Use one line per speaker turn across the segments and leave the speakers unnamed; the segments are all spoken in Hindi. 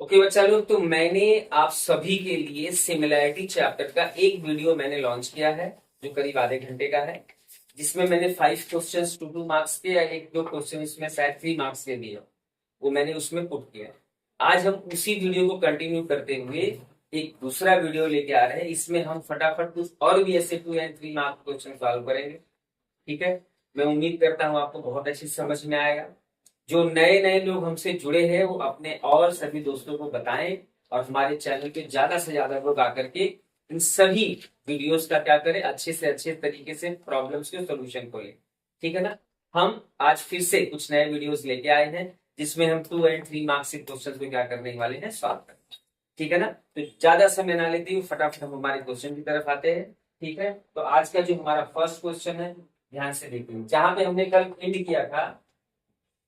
ओके बच्चा लोग, तो मैंने आप सभी के लिए सिमिलैरिटी चैप्टर का एक वीडियो मैंने लॉन्च किया है जो करीब आधे घंटे का है, जिसमें मैंने 5 क्वेश्चंस 2 2 मार्क्स के या 1 2 क्वेश्चन इसमें शायद 3 मार्क्स के दिए, वो मैंने उसमें पुट किया। आज हम उसी वीडियो को कंटिन्यू करते हुए एक दूसरा वीडियो लेके आ रहे हैं। इसमें हम फटाफट कुछ और भी ऐसे 2 एंड 3 मार्क्स क्वेश्चन सॉल्व करेंगे। ठीक है, मैं उम्मीद करता हूँ आपको बहुत अच्छी समझ में आएगा। जो नए नए लोग हमसे जुड़े हैं वो अपने और सभी दोस्तों को बताएं, और हमारे चैनल पे ज्यादा से ज्यादा लोग आकर के इन सभी वीडियोस का क्या करें, अच्छे से अच्छे तरीके से प्रॉब्लम्स के सोल्यूशन को लें। ठीक है ना। हम आज फिर से कुछ नए वीडियोस लेके आए हैं जिसमें हम 2 एंड 3 मार्क्स के क्वेश्चन को क्या करने वाले हैं, सॉल्व करें। ठीक है ना। तो ज्यादा समय ना लेते हुए फटाफट हम हमारे क्वेश्चन की तरफ आते हैं। ठीक है, तो आज का जो हमारा फर्स्ट क्वेश्चन है, ध्यान से देखिए। जहां पे हमने कल एंड किया था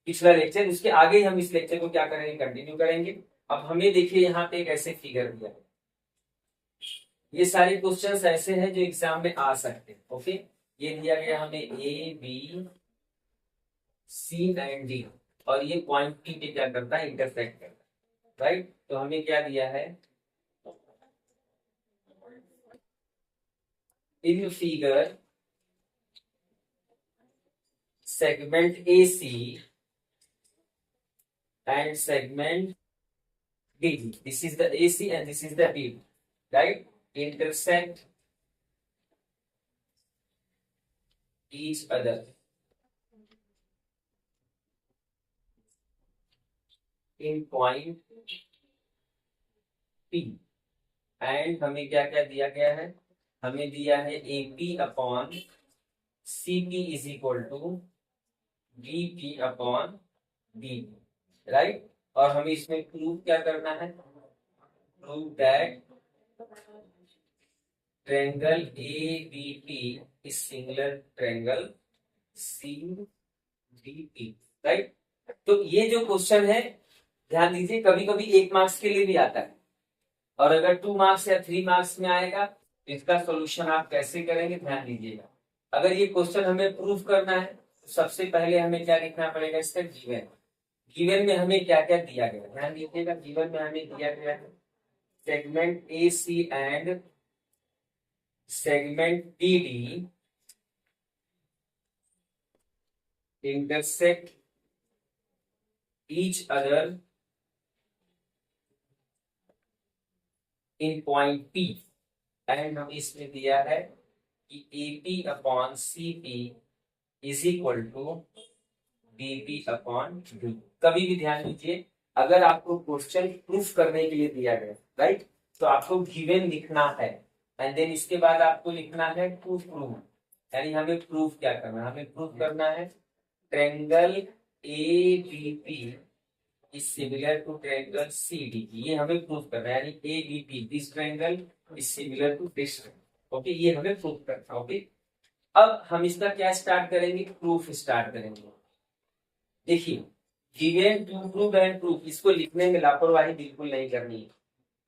पिछला लेक्चर, उसके आगे हम इस लेक्चर को क्या करेंगे, कंटिन्यू करेंगे। अब हमें देखिए यहाँ पे एक ऐसे फिगर दिया है। ये सारे क्वेश्चंस ऐसे हैं जो एग्जाम में आ सकते हैं। ओके, ये दिया गया हमें A B C and D, और ये पॉइंट पी पे क्या करता है, इंटरसेक्ट करता है। राइट, तो हमें क्या दिया है in figure, segment A C and segment BD. This is the AC and this is the BD, right? Intersect each other in point P. And हमें क्या क्या दिया गया है, हमें दिया है AP upon CP is equal to BP upon BD, right. और हमें इसमें प्रूव क्या करना है, prove that triangle ABP is singular triangle CDE, right. तो ये जो क्वेश्चन है, ध्यान दीजिए, कभी कभी 1 मार्क्स के लिए भी आता है, और अगर 2 मार्क्स या 3 मार्क्स में आएगा तो इसका सोल्यूशन आप कैसे करेंगे, ध्यान दीजिएगा। अगर ये क्वेश्चन हमें प्रूफ करना है तो सबसे पहले हमें क्या लिखना पड़ेगा, इसका गिवन। गिवन में हमें क्या क्या दिया गया, ध्यान दीजिएगा। गिवन में हमें दिया गया है segment A C and segment D D intersect each other in point P, and हमें इसमें दिया है कि AP upon CP is equal to BP upon D। कभी भी ध्यान दीजिए, अगर आपको क्वेश्चन प्रूफ करने के लिए दिया गया, राइट, तो आपको गिवन लिखना है, एंड देन इसके बाद आपको लिखना है टू प्रूव, यानी हमें प्रूफ क्या करना है, हमें प्रूफ करना है triangle ABP is similar to triangle CDE। ये हमें प्रूफ करना है, यानी ABP this triangle is similar to this triangle. Okay, ये हमें प्रूफ करना है। ओके, अब हम इसका क्या स्टार्ट करेंगे, प्रूफ स्टार्ट करेंगे। देखिए, given to prove and proof, इसको लिखने में लापरवाही बिल्कुल नहीं करनी है।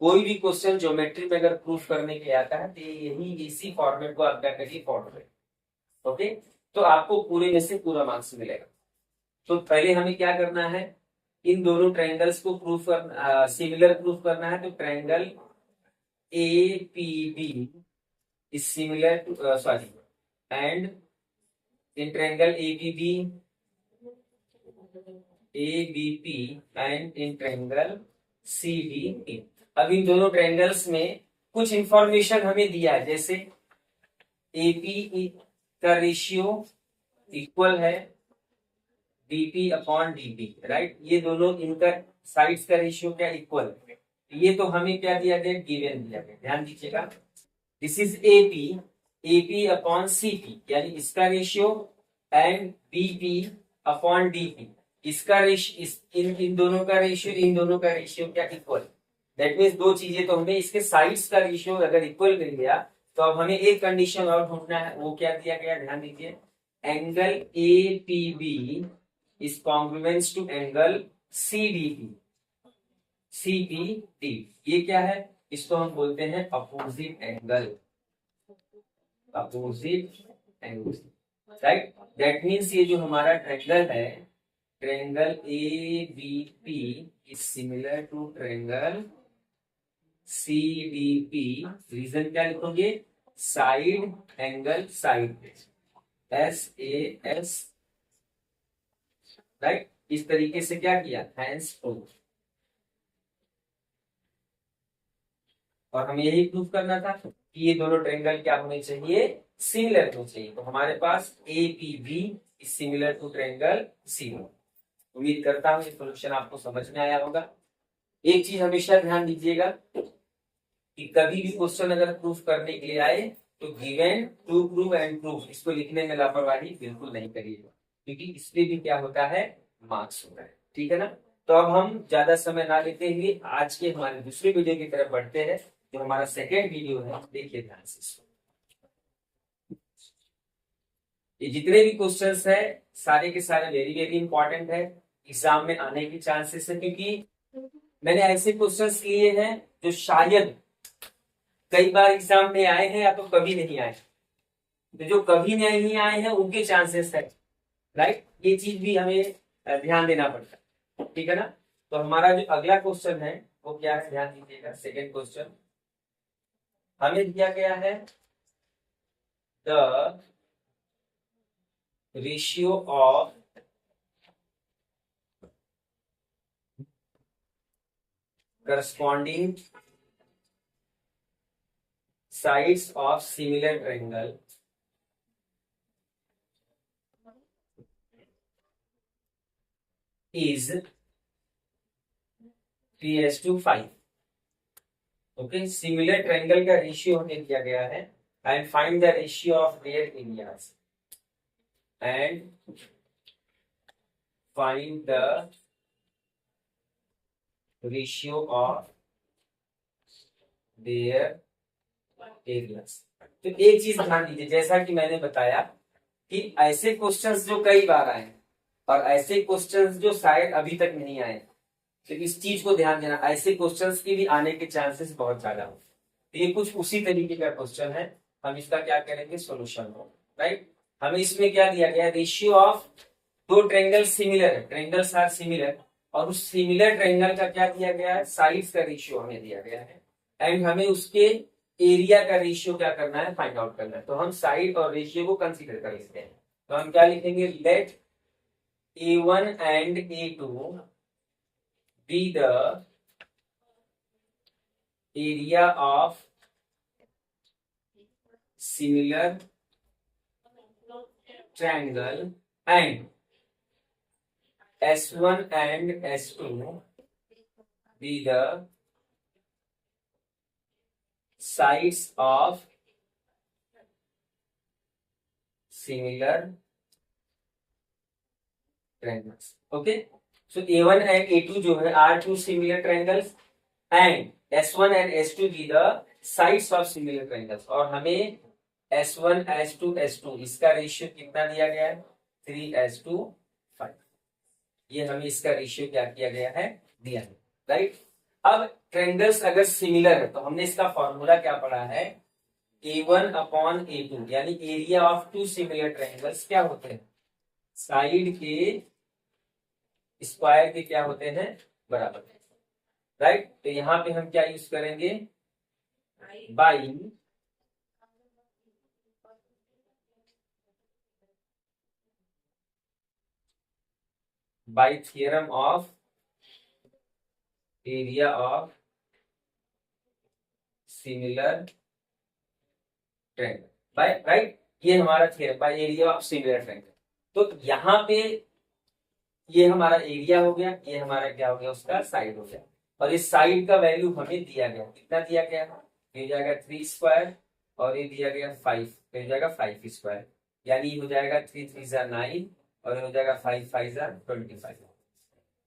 कोई भी क्वेश्चन ज्योमेट्री में अगर प्रूफ करने के लिए आता है तो यही इसी फॉर्मेट को आप क्या करिए, फॉलो करिए। ओके, तो आपको पूरे में से पूरा मार्क्स मिलेगा। तो पहले हमें क्या करना है, इन दोनों ट्रायंगल्स को प्रूफ करना, सिमिलर प्रूफ करना है। तो triangle APB is similar to sorry, and in triangle ABP and in triangle CDE। अब इन दोनों ट्रायंगल्स में कुछ इंफॉर्मेशन हमें दिया है, जैसे AP का रेशियो इक्वल है DP अपॉन DP, राइट। ये दोनों इनका साइड्स का रेशियो क्या इक्वल है, ये तो हमें क्या दिया गया, गिवन दिया गया। ध्यान दीजिएगा, this is AP upon CP, यानी इसका ratio, and BP upon DP, इसका रेशियो, इन दोनों का रेशियो, इन दोनों का रेशियो क्या इक्वल। दैट मीन्स दो चीजें, तो हमें इसके साइड्स का रेशियो अगर इक्वल मिल गया तो अब हमें एक कंडीशन और ढूंढना है, वो क्या दिया गया, ध्यान दीजिए। Angle APB is congruent to angle CDP। CPD ये क्या है, इसको हम बोलते हैं opposite angle, opposite angle, right. That means ये जो हमारा ट्रायंगल है, triangle ABP is similar to triangle CDP। Reason क्या लिखोगे? Side angle side SAS, right. इस तरीके से क्या किया? Hence proof. और हमें यही प्रूफ करना था कि ये दोनों ट्रायंगल क्या होने चाहिए? सिमिलर होने चाहिए। तो हमारे पास APB is similar to triangle CD। उम्मीद करता हूँ ये सॉल्यूशन आपको समझ में आया होगा। एक चीज हमेशा ध्यान दीजिएगा कि कभी भी क्वेश्चन अगर प्रूफ करने के लिए आए तो given, to prove and proof, इसको लिखने में लापरवाही बिल्कुल नहीं करिएगा, क्योंकि इसमें भी क्या होता है? मार्क्स होता है। ठीक है ना? तो अब हम ज्यादा समय ना लेते हुए आज के हमारे दूसरे वीडियो की तरफ बढ़ते हैं, जो हमारा सेकेंड वीडियो है। देखिए ध्यान से इसको। ये जितने भी क्वेश्चंस है सारे के सारे वेरी वेरी इंपॉर्टेंट है, एग्जाम में आने की चांसेस है, क्योंकि मैंने ऐसे क्वेश्चंस लिए हैं जो शायद कई बार एग्जाम में आए हैं या तो कभी नहीं आए। तो जो कभी नहीं आए हैं उनके चांसेस है, राइट। ये चीज भी हमें ध्यान देना पड़ता है। ठीक है ना? तो हमारा जो अगला क्वेश्चन है वो क्या है? ध्यान दीजिएगा। सेकेंड क्वेश्चन हमें दिया गया है the ratio of corresponding sides of similar triangle is 3:5। Okay, similar triangle का रेशियो हमें दिया गया है and find the ratio of their areas and find the ratio of their areas. तो एक चीज ध्यान दीजिए, जैसा कि मैंने बताया कि ऐसे क्वेश्चंस जो कई बार आए और ऐसे क्वेश्चंस जो शायद अभी तक नहीं आए, तो इस चीज को ध्यान देना, ऐसे क्वेश्चंस के भी आने के चांसेस बहुत ज्यादा हो। तो ये कुछ उसी तरीके का क्वेश्चन है, हम इसका क्या करेंगे? सॉल्यूशन हो, राइट। हमें इसमें क्या दिया गया? रेशियो ऑफ दो ट्रायंगल सिमिलर है, ट्रायंगल्स आर सिमिलर, और उस सिमिलर ट्रायंगल का क्या दिया गया है? साइड्स का रेशियो हमें दिया गया है एंड हमें उसके एरिया का रेशियो क्या करना है? फाइंड आउट करना है। तो हम साइड और रेशियो को कंसीडर कर लेते हैं। तो हम क्या लिखेंगे? Let A1 and A2 be the area of similar triangle and S1 and S2 be the sides of similar triangles। Okay, so A1 and A2 जो है are two similar triangles and S1 and S2 be the sides of similar triangles। और हमें S1 S2 S2 इसका रेशियो कितना दिया गया है? 3:5। ये हमें इसका रेशियो क्या किया गया है? दिया है, राइट। अब ट्रायंगल्स अगर सिमिलर है तो हमने इसका फॉर्मूला क्या पढ़ा है? A1 अपॉन A2, यानी area of two similar triangles क्या होते हैं? साइड के स्क्वायर के क्या होते हैं? बराबर, राइट। तो यहाँ पे हम क्या यूज करेंगे? By theorem of area of similar triangle, by, right. ये हमारा theorem by area of similar triangle. तो यहाँ पे ये हमारा एरिया हो गया, ये हमारा क्या हो गया? उसका साइड हो गया। और इस साइड का वैल्यू हमें दिया गया, कितना दिया गया? ये जाएगा 3 स्क्वायर और ये दिया गया 5, तो ये जाएगा 5 स्क्वायर, यानी हो जाएगा 3 3 9 और हो जाएगा 5 5 25।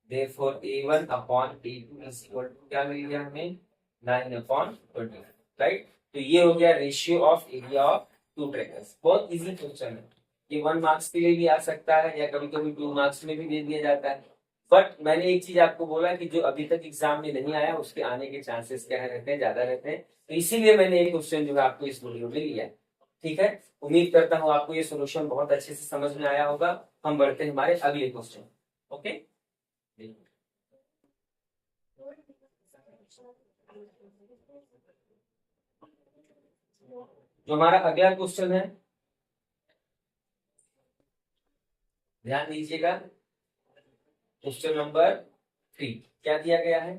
Therefore A1 upon A2 is equal to क्या मिल गया हमें? 9/25, राइट। तो ये हो गया ratio of area of two triangles. बहुत इजी क्वेश्चन है, ये 1 मार्क्स के लिए भी आ सकता है या कभी कभी 2 मार्क्स में भी दे दिया जाता है। बट मैंने एक चीज आपको बोला कि जो अभी तक एग्जाम में नहीं आया उसके आने के चांसेस क्या रहते हैं? ज्यादा रहते हैं। तो इसीलिए मैंने ये क्वेश्चन जो है आपको इस वीडियो में लिया है। ठीक है, उम्मीद करता हूँ आपको ये सोल्यूशन बहुत अच्छे से समझ में आया होगा। हम बढ़ते हैं हमारे अगले क्वेश्चन। ओके, जो हमारा अगला क्वेश्चन है, ध्यान दीजिएगा, क्वेश्चन नंबर 3 क्या दिया गया है?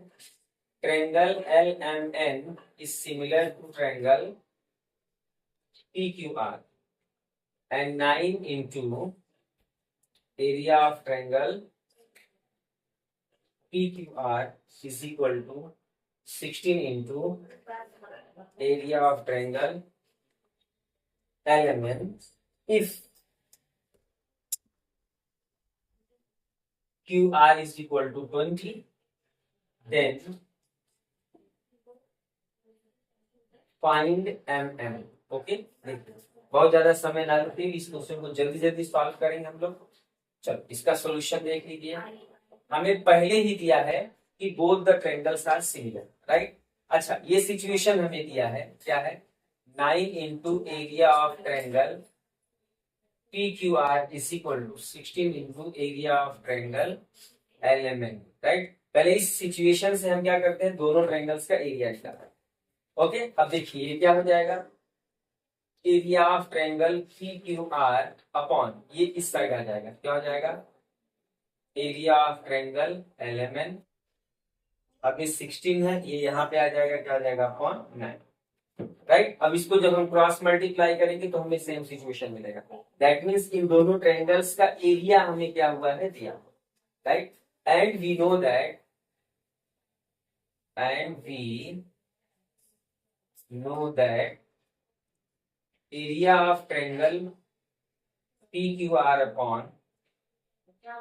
Triangle LMN is similar to triangle PQR and 9 into area of triangle PQR is equal to 16 into area of triangle LMN if QR is equal to 20, then find MM. Okay, बहुत ज्यादा समय ना लेते इस क्वेश्चन को जल्दी जल्दी सॉल्व करेंगे हम लोग। चलो इसका सॉल्यूशन देख लीजिए। हमें पहले ही दिया है कि both the triangles are similar, right. अच्छा, ये सिचुएशन हमें दिया है, क्या है? 9 into area of triangle PQR is equal to 16 into area of triangle LMN, right. पहले इस सिचुएशन से हम क्या करते हैं, दोनों ट्रायंगल्स का एरिया निकालते हैं। ओके, अब देखिए ये क्या हो जाएगा, area of triangle PQR upon ये इस साइड आ जाएगा, क्या हो जाएगा, एरिया ऑफ ट्रायंगल LMN। अब ये 16 है, ये यहाँ पे आ जाएगा, क्या आ जाएगा, अपॉन 9, राइट। अब इसको जब हम क्रॉस मल्टीप्लाई करेंगे तो हमें सेम सिचुएशन मिलेगा। दैट मीन्स इन दोनों ट्रायंगल्स का एरिया हमें क्या हुआ है, दिया, right. And we know that area of triangle PQR upon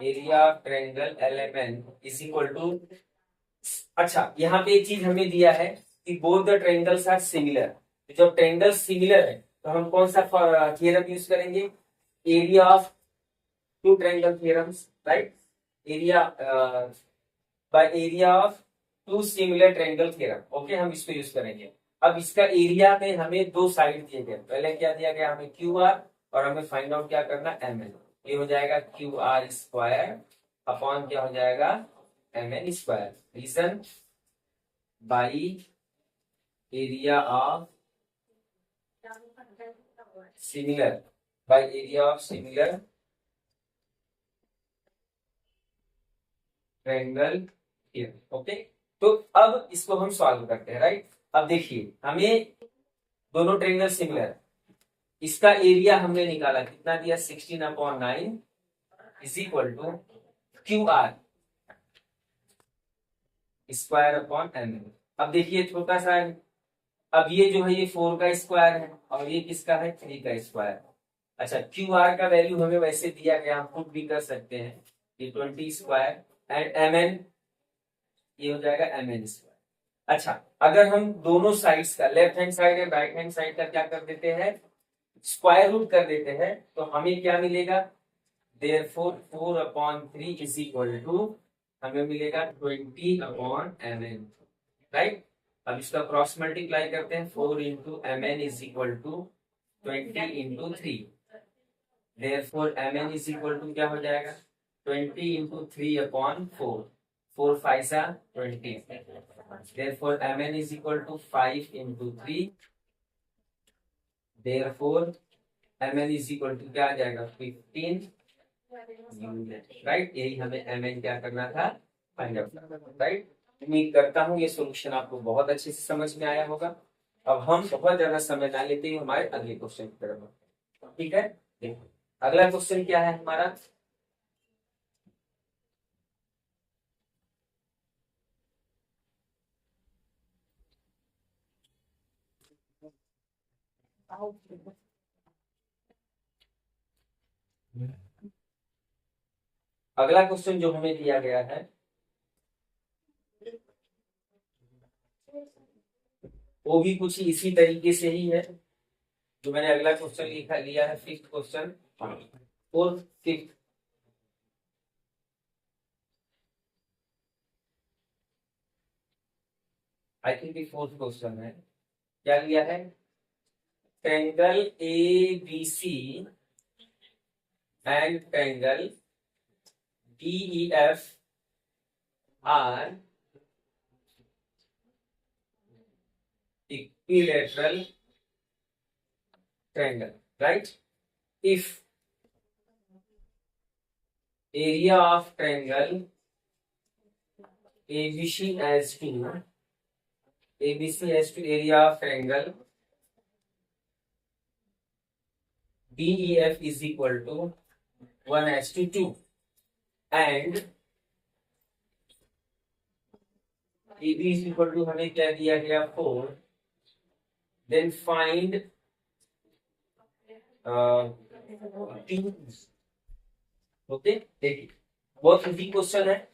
area of triangle LMN is equal to, अच्छा यहाँ पे एक चीज हमें दिया है कि both the triangles are similar. जब ट्रायंगल सिमिलर है तो हम कौन सा थ्योरम यूज करेंगे, area of two triangle theorems, right. Area by area of two similar triangle theorem, okay, हम इसको यूज करेंगे। अब इसका एरिया में हमें दो साइड दिए गए, पहले क्या दिया गया हमें QR और हमें फाइंड आउट क्या करना, MN। ये हो जाएगा QR स्क्वायर अपॉन क्या हो जाएगा, MN square. Reason, by area of similar, by area of similar triangle here, okay. तो अब इसको हम सॉल्व करते हैं, राइट। अब देखिए हमें दोनों ट्रायंगल सिमिलर, इसका एरिया हमने निकाला, कितना दिया, 16 upon 9 is equal to QR square upon MN। अब देखिए छोटा सा है, अब ये जो है ये 4 का स्क्वायर है और ये किसका है, 3 का स्क्वायर। अच्छा, QR का वैल्यू हमें वैसे दिया गया, हम खुद भी कर सकते हैं, ये 20 स्क्वायर एंड MN ये हो जाएगा MN स्क्वायर। अच्छा, अगर हम दोनों साइड्स का, left hand side and right hand side का क्या कर देते हैं, स्क्वायर रूट कर देते हैं, तो हमें क्या मिलेगा, देयरफॉर 4 अपॉन 3 इज इक्वल टू, हमें मिलेगा 20 अपॉन MN, राइट। अब इसका क्रॉस मल्टीप्लाई करते हैं, 4 into MN is equal to 20 into 3, therefore MN is equal to क्या हो जाएगा, 20 into 3 upon 4, 4 5 20, therefore MN is equal to 5 into 3, therefore MN is equal to क्या आ जाएगा, 15 यूनिट, राइट। यही हमें MN क्या करना था, फाइंड आउट करना था, राइट। उम्मीद करता हूँ ये सॉल्यूशन आपको बहुत अच्छे से समझ में आया होगा। अब हम बहुत ज्यादा समय ना लेते हुए हमारे अगले क्वेश्चन की तरफ, ठीक है। देखो अगला क्वेश्चन क्या है हमारा, अगला क्वेश्चन जो हमें दिया गया है वो भी कुछ इसी तरीके से ही है जो मैंने अगला क्वेश्चन लिया है, फिफ्थ क्वेश्चन और fifth. I think fourth question है, क्या लिया है, triangle ABC and triangle DEF are equilateral triangle, right? If area of triangle ABC as to area of triangle DEF is equal to 1:2 and AB is equal to हमें क्या दिया गया 4, then find ओके देखिए बहुत इजी क्वेश्चन है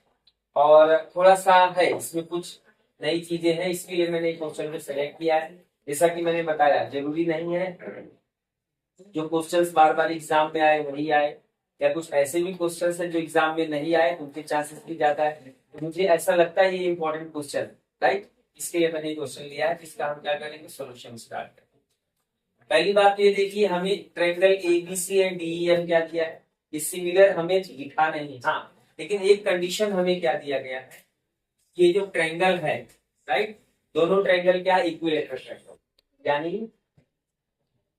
और थोड़ा सा है इसमें कुछ नई चीजें हैं, इसलिए मैंने क्वेश्चन को सेलेक्ट किया है। जैसा कि मैंने बताया जरूरी नहीं है जो क्वेश्चंस बार बार एग्जाम में आए वही आए, या कुछ ऐसे भी क्वेश्चंस हैं जो एग्जाम में नहीं आए उनके चांसेस भी ज्यादा है। तो मुझे ऐसा लगता है ये इंपॉर्टेंट क्वेश्चन, राइट, इसके लिए मैंने क्वेश्चन लिया है जिसका हम क्या करेंगे सोल्यूशन स्टार्ट करेंगे। पहली बात ये देखिए हमें ट्रायंगल एबीसी एंड डीईएफ क्या दिया है, ये सिमिलर हमें लिखा नहीं, हाँ लेकिन एक कंडीशन हमें क्या दिया गया है, ये जो ट्रायंगल है, राइट, दोनों ट्रायंगल क्या इक्विलेटरल ट्रायंगल, यानी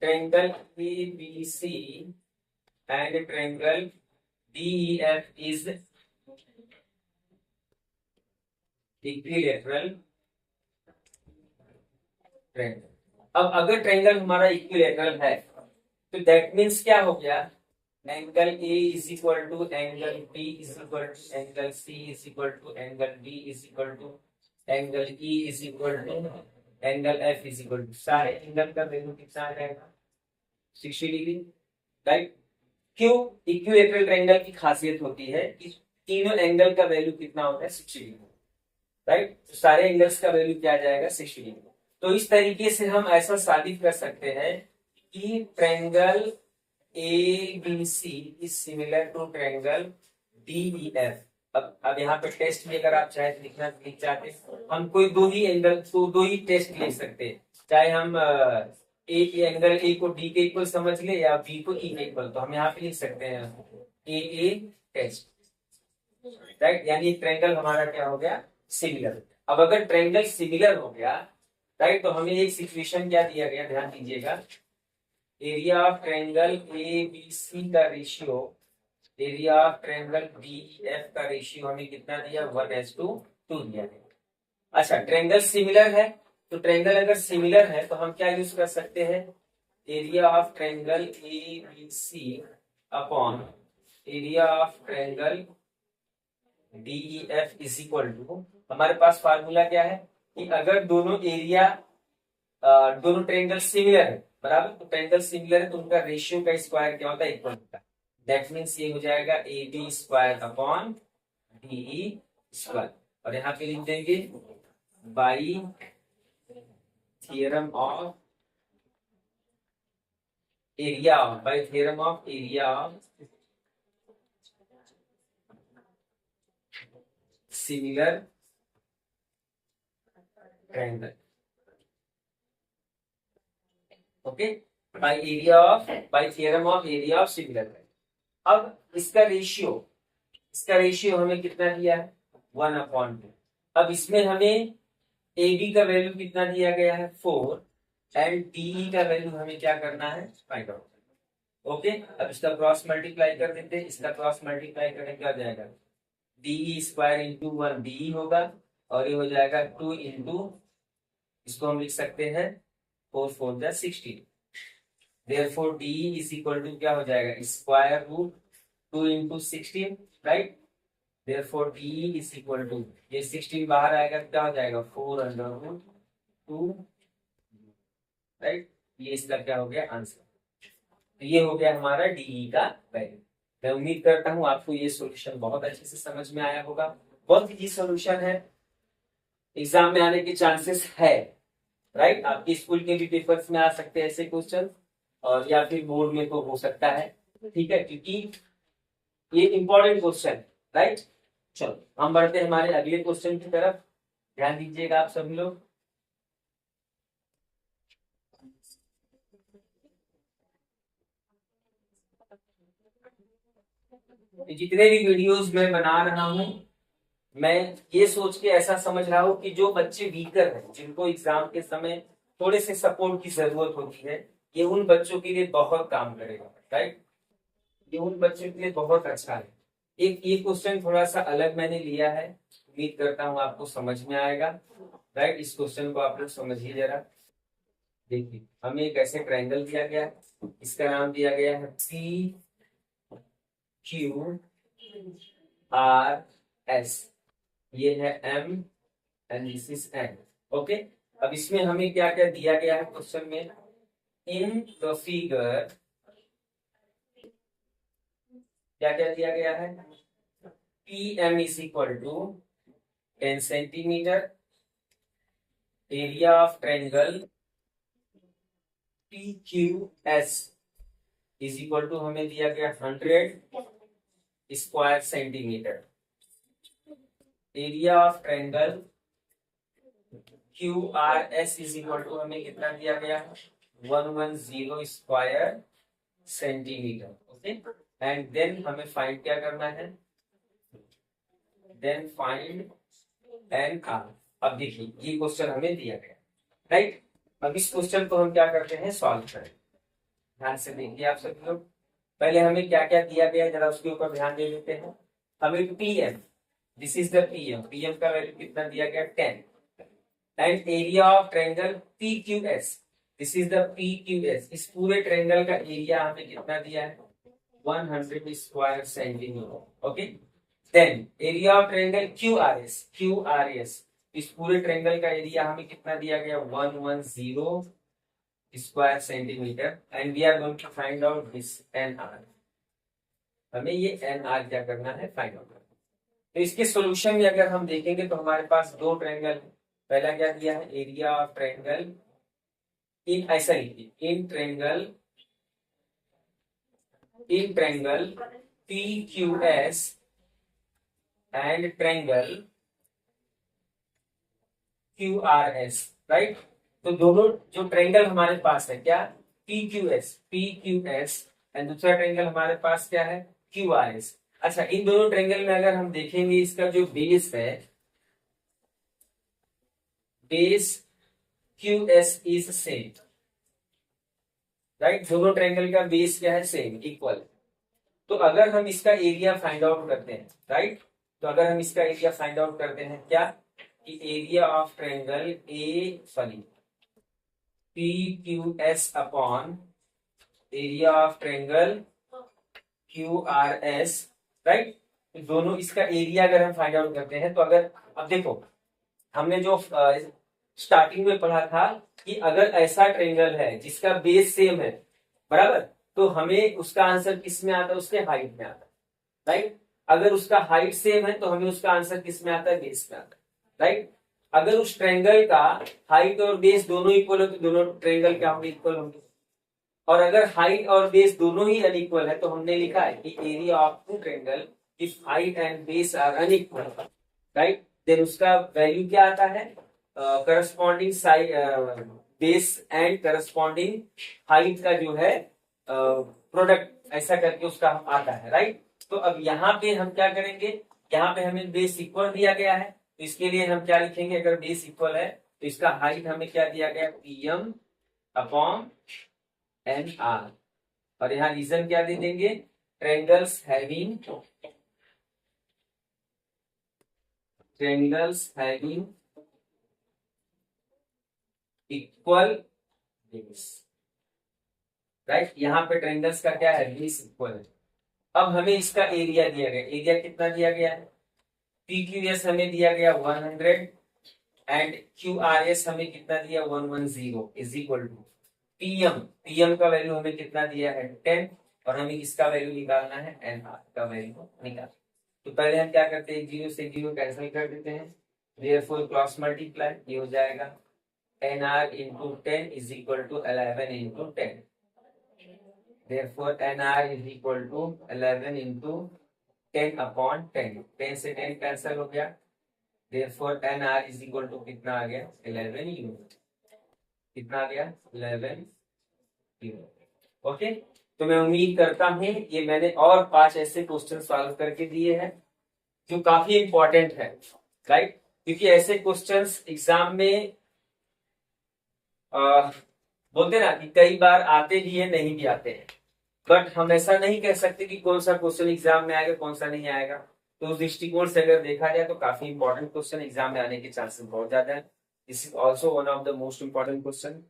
triangle ABC and triangle DEF is equilateral triangle. अब अगर ट्रायंगल हमारा इक्विलेटरल है तो दैट मीन्स क्या हो गया, angle A is equal to angle B is equal to angle C is equal to angle D is equal to angle E is equal to angle F is equal to, सारे एंगल का वैल्यू कितना रहेगा 60 डिग्री, राइट। क्यों, इक्विलेटरल ट्रायंगल की खासियत होती है कि तीनों एंगल का वैल्यू कितना होता है 60 डिग्री, राइट, तो सारे एंगल्स का वैल्यू क्या आ जाएगा 60 डिग्री। तो इस तरीके से हम ऐसा साबित कर सकते हैं कि triangle ABC is similar to triangle DEF। अब यहाँ पे टेस्ट में अगर आप चाहे लिखना लिख चाहते हम कोई दो ही एंगल को दो ही टेस्ट लिख सकते हैं, चाहे हम एंगल ए को डी के इक्वल समझ ले या बी को ई के इक्वल, तो हम यहाँ पे लिख सकते हैं ए टेस्ट, राइट, यानी ट्रायंगल हमारा क्या हो गया सिमिलर। अब अगर ट्रायंगल सिमिलर हो गया, राइट, तो हमें एक सिचुएशन क्या दिया गया, ध्यान दीजिएगा, एरिया ऑफ ट्रायंगल एबीसी का ratio area of triangle DEF का रेशियो हमें कितना दिया 1:2 दिया गया। अच्छा, ट्रायंगल सिमिलर है, तो ट्रायंगल अगर सिमिलर है तो हम क्या यूज कर सकते हैं, area of triangle ABC upon area of triangle DEF is equal to, हमारे पास फार्मूला क्या है कि अगर दोनों एरिया दोनों ट्रायंगल सिमिलर है, बराबर, तो ट्रायंगल सिमिलर है तो उनका रेशियो का स्क्वायर क्या होता है इक्वल होता है, दैट मींस ये हो जाएगा AB square upon DE square, और यहाँ पे लिख देंगे by theorem of area of similar triangle, okay, bye theorem of area of similar triangle. अब इसका रेशियो हमें कितना दिया है 1/2। अब इसमें हमें AB का वैल्यू कितना दिया गया है 4 एंड DE का वैल्यू हमें क्या करना है फाइंड आउट, ओके। अब इसका क्रॉस मल्टीप्लाई कर देते हैं, इसका क्रॉस मल्टीप्लाई करने क्या हो जाएगा DE स्क्वायर इंटू 1 DE होगा, और ये हो जाएगा 2 इंटू, इसको हम लिख सकते हैं 4 4 जा 16, therefore DE is equal to क्या हो जाएगा square root 2 into 16, right, therefore DE is equal to, ये 16 बाहर आएगा क्या हो जाएगा 4/2, राइट, ये इसका क्या हो गया आंसर। तो ये हो गया हमारा DE का वैल्यू। मैं उम्मीद करता हूं आपको ये सॉल्यूशन बहुत अच्छे से समझ में आया होगा, बहुत इजी सॉल्यूशन है, एग्जाम में आने के चांसेस है, राइट, आपके स्कूल के भी पेपर्स में आ सकते हैं ऐसे क्वेश्चन, और या फिर बोर्ड में तो हो सकता है, ठीक है, क्योंकि ये इंपॉर्टेंट क्वेश्चन, राइट। चलो हम बढ़ते हैं हमारे अगले क्वेश्चन की तरफ, ध्यान दीजिएगा आप सभी लोग। जितने भी वीडियोस मैं बना रहा हूँ, मैं ये सोच के ऐसा समझ रहा हूँ कि जो बच्चे वीकर हैं, जिनको एग्जाम के समय थोड़े से सपोर्ट की जरूरत होती है, ये उन बच्चों के लिए बहुत काम करेगा। राइट, ये उन बच्चों के लिए बहुत अच्छा है। एक ये क्वेश्चन थोड़ा सा अलग मैंने लिया है, उम्मीद करता हूँ आपको समझ में आएगा। राइट, इस क्वेश्चन को आप लोग समझिए जरा। देखिए, हमें एक ऐसे ट्रायंगल दिया गया है, इसका नाम दिया गया है पी क्यू आर एस। ये है M and this is N. Okay, अब इसमें हमें क्या क्या दिया गया है क्वेश्चन में? इन द फिगर क्या क्या दिया गया है? P M is equal to 10 centimetre, area of triangle P Q S is equal to हमें दिया गया 100 square centimetre, area of triangle Q R S is equal to हमें कितना दिया गया? 110 square centimetre. Okay, and then हमें फाइंड क्या करना है? Then find N R. अब देखिए, ये क्वेश्चन हमें दिया गया। राइट, अब इस क्वेश्चन को हम क्या करते हैं? सॉल्व करें। ध्यान से देखिए आप सभी लोग, पहले हमें क्या क्या दिया गया जरा उसके ऊपर ध्यान दे देते हैं। हमें PM, this is the PM, PM का वैल्यू कितना दिया गया? 10। And area of triangle P Q S, this is the P Q S, इस पूरे ट्रायंगल का एरिया हमें कितना दिया है? 100 square centimetre. Okay, then area of triangle Q R S, Q R S, इस पूरे ट्रायंगल का एरिया हमें कितना दिया गया? 110 square centimetre. And we are going to find out this N R. हमें ये एन आर क्या करना है? फाइंड आउट करना। तो इसके सॉल्यूशन में अगर हम देखेंगे तो हमारे पास दो ट्रायंगल है। पहला क्या दिया है? एरिया ऑफ ट्रायंगल इन, ऐसा लिखिए, in triangle P Q S and triangle Q R S. Right, तो दोनों जो ट्रायंगल हमारे पास है क्या? पी क्यू एस एंड दूसरा ट्रायंगल हमारे पास क्या है? Q R S. अच्छा, इन दोनों ट्रायंगल में अगर हम देखेंगे, इसका जो बेस है, base Q S is same. Right, दोनों ट्रायंगल का बेस क्या है? Same, equal. तो अगर हम इसका एरिया फाइंड आउट करते हैं, राइट, तो अगर हम इसका एरिया फाइंड आउट करते हैं क्या? कि area of triangle P Q S upon area of triangle Q R S. Right, दोनों इसका एरिया अगर हम फाइंड आउट करते हैं तो अगर, अब देखो, हमने जो स्टार्टिंग में पढ़ा था कि अगर ऐसा ट्रायंगल है जिसका बेस सेम है, बराबर, तो हमें उसका आंसर किस में आता है? उसके हाइट में आता है। राइट, अगर उसका हाइट सेम है तो हमें उसका आंसर किस में आता है? बेस में आता है। राइट, अगर उस ट्रायंगल का हाइट और बेस दोनों इक्वल हो तो दोनों ट्रायंगल क्या होंगे? इक्वल होंगे। और अगर हाइट और बेस दोनों ही अनइक्वल है तो हमने लिखा है कि area of two triangle if height and base are unequal, right, then उसका वैल्यू क्या आता है? Corresponding side, base and corresponding height का जो है प्रोडक्ट, ऐसा करके उसका आता है। राइट, तो अब यहाँ पे हम क्या करेंगे? यहाँ पे हमें बेस इक्वल दिया गया है, तो इसके लिए हम क्या लिखेंगे? अगर बेस इक्वल है तो इसका हाइट हमें क्या दिया गया? PM upon N R. और यहाँ रीजन क्या दे देंगे? Triangles having equal base. Right, यहाँ पे ट्रायंगल्स का क्या है? बेस इक्वल है। अब हमें इसका एरिया दिया गया, एरिया कितना दिया गया है? पी क्यू एस हमें दिया गया 100 एंड क्यू आर एस हमें कितना दिया? 110 is equal to PM, PM का वैल्यू हमें कितना दिया है? 10, और हमें इसका वैल्यू निकालना है? एन आर का वैल्यू निकाल। तो पहले हम क्या करते हैं? जीरो से जीरो कैंसिल कर देते हैं, देयरफॉर क्रॉस मल्टीप्लाई, ये हो जाएगा N R into 10 is equal to 11 into 10। Therefore, NR is equal to 11 into 10 upon 10. 10 से 10 कैंसिल हो गया। Therefore, NR is equal to कितना आ गया? 11 यूनिट। कितना आ गया? 11 यूनिट। ओके, तो मैं उम्मीद करता हूं ये मैंने और 5 ऐसे क्वेश्चन सॉल्व करके दिए हैं जो काफी इंपॉर्टेंट है, राइट। क्योंकि ऐसे क्वेश्चंस एग्जाम में बोलते ना कि कई बार आते भी है, नहीं भी आते हैं, बट हम ऐसा नहीं कह सकते कि कौन सा क्वेश्चन एग्जाम में आएगा कौन सा नहीं आएगा। तो उस दृष्टिकोण से अगर देखा जाए तो काफी इंपॉर्टेंट क्वेश्चन एग्जाम में आने के चांसेस बहुत ज्यादा है। This is also one of the most important question.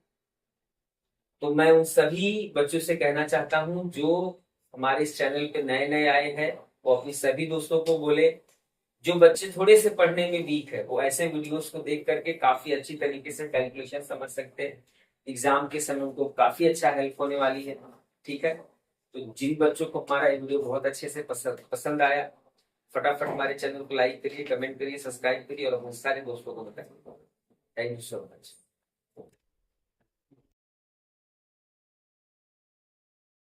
तो मैं उन सभी बच्चों से कहना चाहता हूं जो हमारे इस चैनल पे नए नए आए हैं, वो अपनी सभी दोस्तों को बोले। जो बच्चे थोड़े से पढ़ने में वीक है वो ऐसे वीडियोस को देख करके काफी अच्छी तरीके से कैलकुलेशन समझ सकते हैं। एग्जाम के समय उनको काफी अच्छा हेल्प होने वाली है, ठीक है। तो जिन बच्चों को हमारा ये वीडियो बहुत अच्छे से पसंद आया, फटाफट हमारे चैनल को लाइक करिए, कमेंट करिए, सब्सक्राइब करिए और अपने सारे दोस्तों को बताइए। Thank you so much.